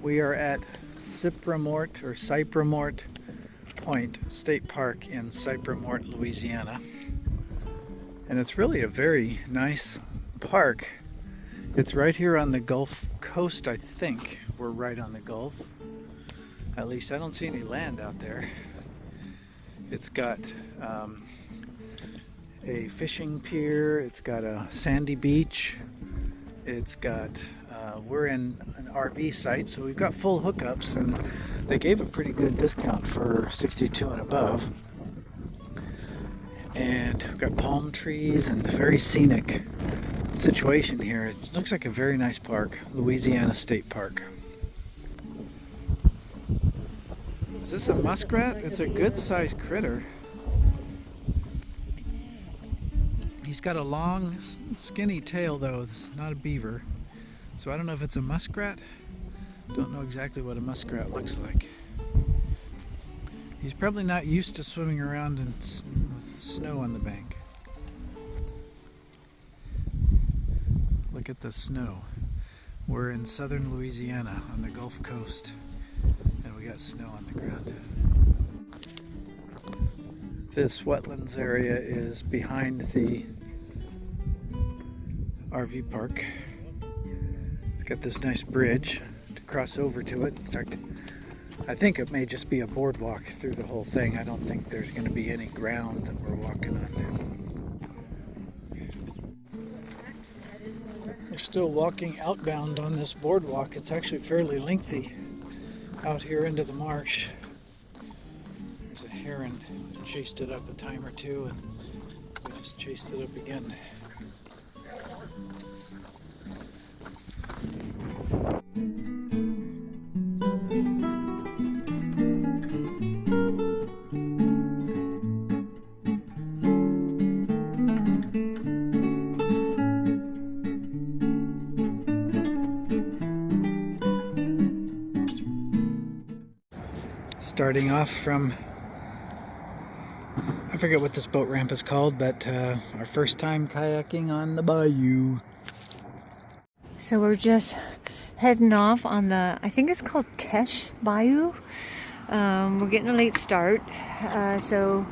We are at Cypremort Point State Park in Cypremort, Louisiana. And it's really a very nice park. It's right here on the Gulf Coast, I think. We're right on the Gulf. At least I don't see any land out there. It's got a fishing pier, it's got a sandy beach, it's got, we're in an RV site, so we've got full hookups, and they gave a pretty good discount for 62 and above. And we've got palm trees and a very scenic situation here. It looks like a very nice park, Louisiana State Park. Is this a muskrat? It's a good sized critter. He's got a long, skinny tail though. This is not a beaver. So I don't know if it's a muskrat. Don't know exactly what a muskrat looks like. He's probably not used to swimming around with snow on the bank. Look at the snow. We're in southern Louisiana on the Gulf Coast, and we got snow on the ground. This wetlands area is behind the RV park. It's got this nice bridge to cross over to it. In fact, I think it may just be a boardwalk through the whole thing. I don't think there's going to be any ground that we're walking on. We're still walking outbound on this boardwalk. It's actually fairly lengthy out here into the marsh. There's a heron. We chased it up a time or two, and we just chased it up again. Starting off from, I forget what this boat ramp is called, but our first time kayaking on the bayou. So we're just heading off on the, I think it's called Tesh Bayou. We're getting a late start, so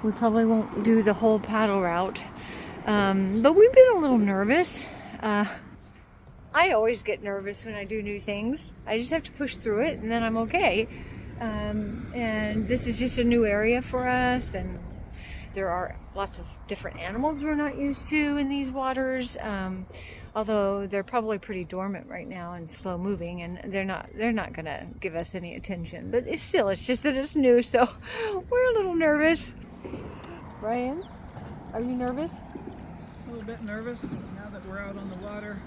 we probably won't do the whole paddle route. But we've been a little nervous. I always get nervous when I do new things. I just have to push through it, and then I'm okay. And this is just a new area for us, and there are lots of different animals we're not used to in these waters, although they're probably pretty dormant right now and slow moving, and they're not gonna give us any attention. But it's just that it's new, so we're a little nervous. Brian, are you nervous? A little bit nervous now that we're out on the water,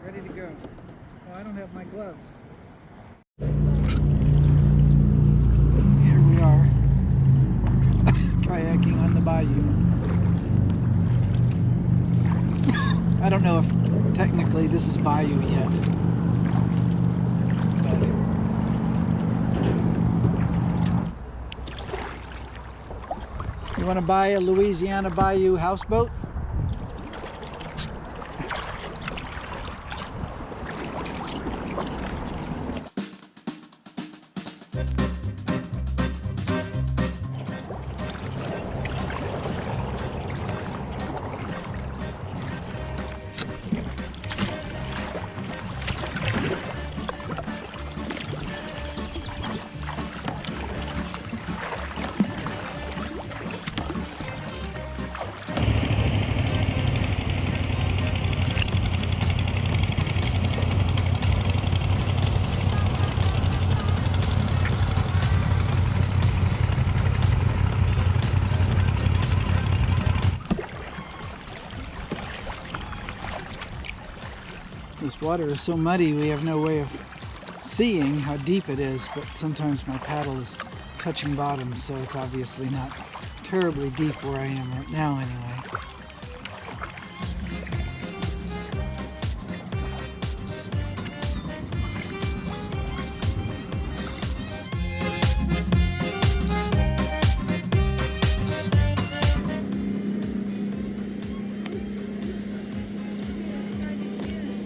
ready to go. Oh, I don't have my gloves. We are kayaking on the bayou. I don't know if technically this is bayou yet, but you want to buy a Louisiana bayou houseboat? This water is so muddy we have no way of seeing how deep it is, but sometimes my paddle is touching bottom, so it's obviously not terribly deep where I am right now anyway.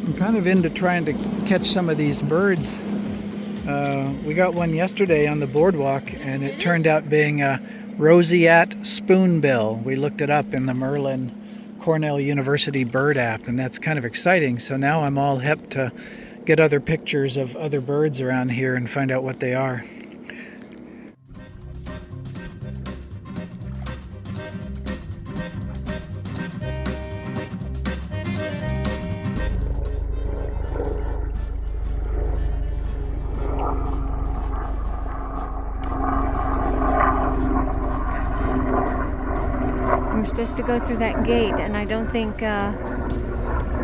I'm kind of into trying to catch some of these birds. We got one yesterday on the boardwalk, and it turned out being a roseate spoonbill. We looked it up in the Merlin Cornell University bird app, and that's kind of exciting. So now I'm all hip to get other pictures of other birds around here and find out what they are. We're supposed to go through that gate, and I don't think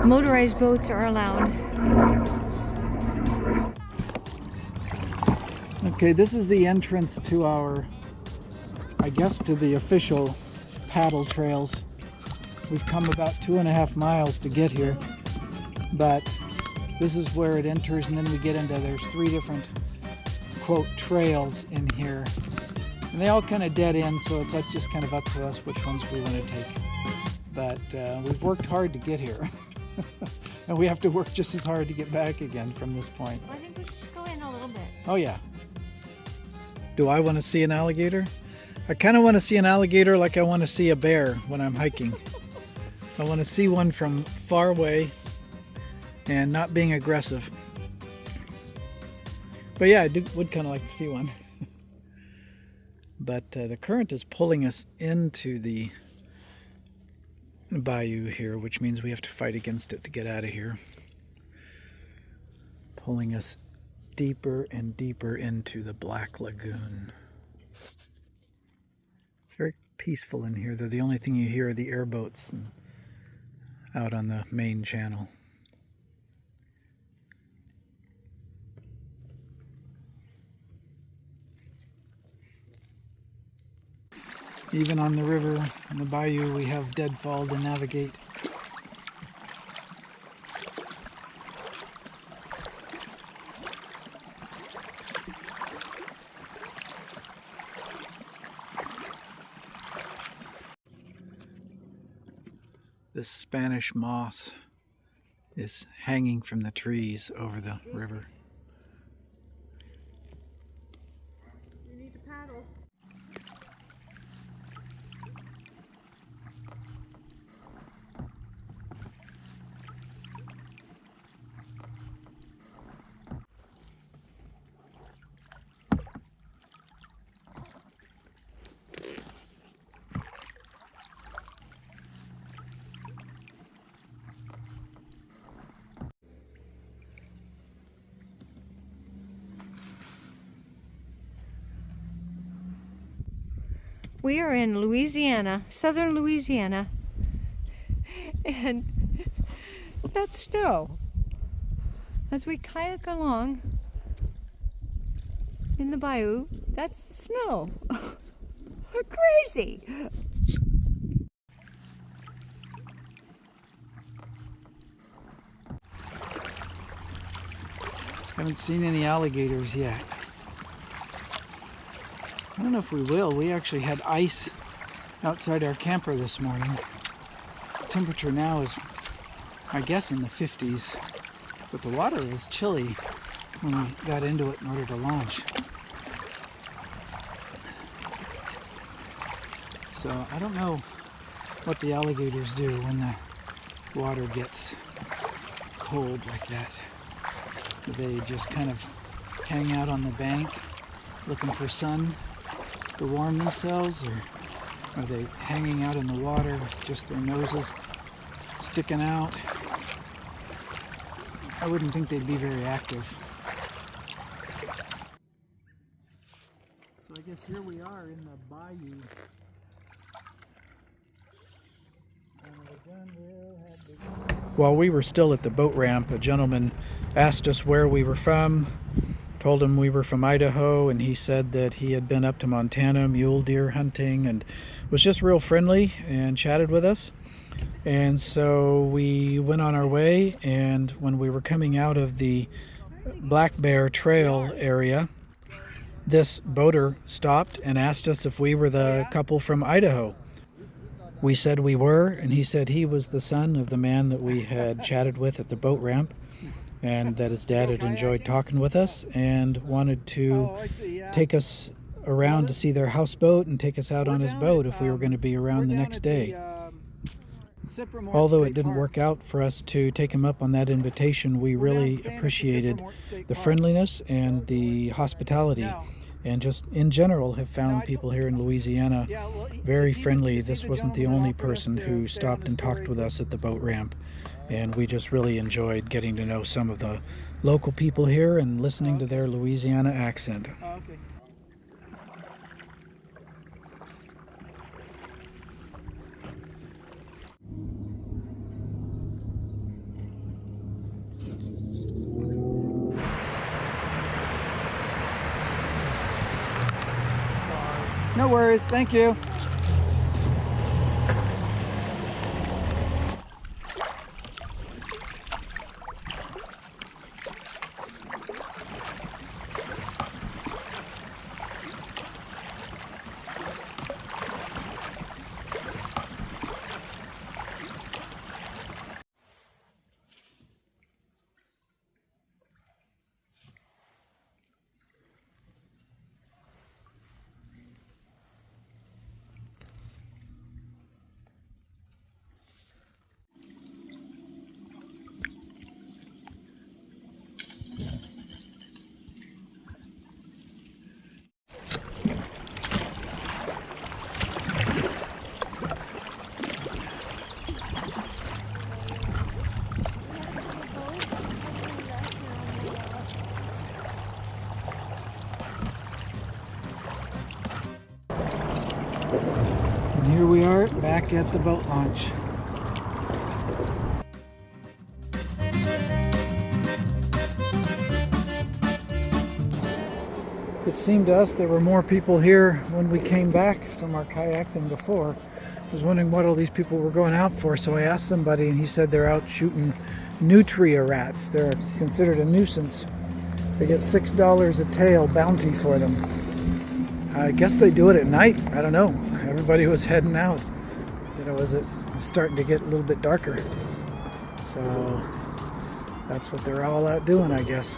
motorized boats are allowed. Okay, this is the entrance to our, I guess, to the official paddle trails. We've come about 2.5 miles to get here, but this is where it enters, and then we get into, there's 3 different, quote, trails in here. And they all kind of dead end, so it's just kind of up to us which ones we want to take. But we've worked hard to get here. And we have to work just as hard to get back again from this point. I think we should go in a little bit. Oh yeah. Do I want to see an alligator? I kind of want to see an alligator like I want to see a bear when I'm hiking. I want to see one from far away and not being aggressive. But yeah, I would kind of like to see one. But the current is pulling us into the bayou here, which means we have to fight against it to get out of here. Pulling us deeper and deeper into the Black Lagoon. It's very peaceful in here, though the only thing you hear are the airboats out on the main channel. Even on the river, in the bayou, we have deadfall to navigate. This Spanish moss is hanging from the trees over the river. You need to paddle. We are in Louisiana, southern Louisiana, and that's snow. As we kayak along in the bayou, that's snow. Crazy! Haven't seen any alligators yet. I don't know if we will. We actually had ice outside our camper this morning. The temperature now is, I guess, in the 50s, but the water was chilly when we got into it in order to launch. So I don't know what the alligators do when the water gets cold like that. Do they just kind of hang out on the bank looking for sun to warm themselves, or are they hanging out in the water with just their noses sticking out? I wouldn't think they'd be very active. So I guess here we are in the bayou. While we were still at the boat ramp, a gentleman asked us where we were from. Told him we were from Idaho, and he said that he had been up to Montana mule deer hunting and was just real friendly and chatted with us. And so we went on our way, and when we were coming out of the Black Bear Trail area, this boater stopped and asked us if we were the couple from Idaho. We said we were, and he said he was the son of the man that we had chatted with at the boat ramp, and that his dad had enjoyed talking with us and wanted to take us around to see their houseboat and take us out on his boat if we were going to be around the next day. Although it didn't work out for us to take him up on that invitation, we really appreciated the friendliness and the hospitality, and just in general have found people here in Louisiana very friendly. This wasn't the only person who stopped and talked with us at the boat ramp, and we just really enjoyed getting to know some of the local people here and listening to their Louisiana accent. No worries, thank you. And here we are back at the boat launch. It seemed to us there were more people here when we came back from our kayak than before. I was wondering what all these people were going out for, so I asked somebody and he said they're out shooting nutria rats. They're considered a nuisance. They get $6 a tail bounty for them. I guess they do it at night. I don't know. Everybody was heading out. You know, it was starting to get a little bit darker. So that's what they're all out doing, I guess.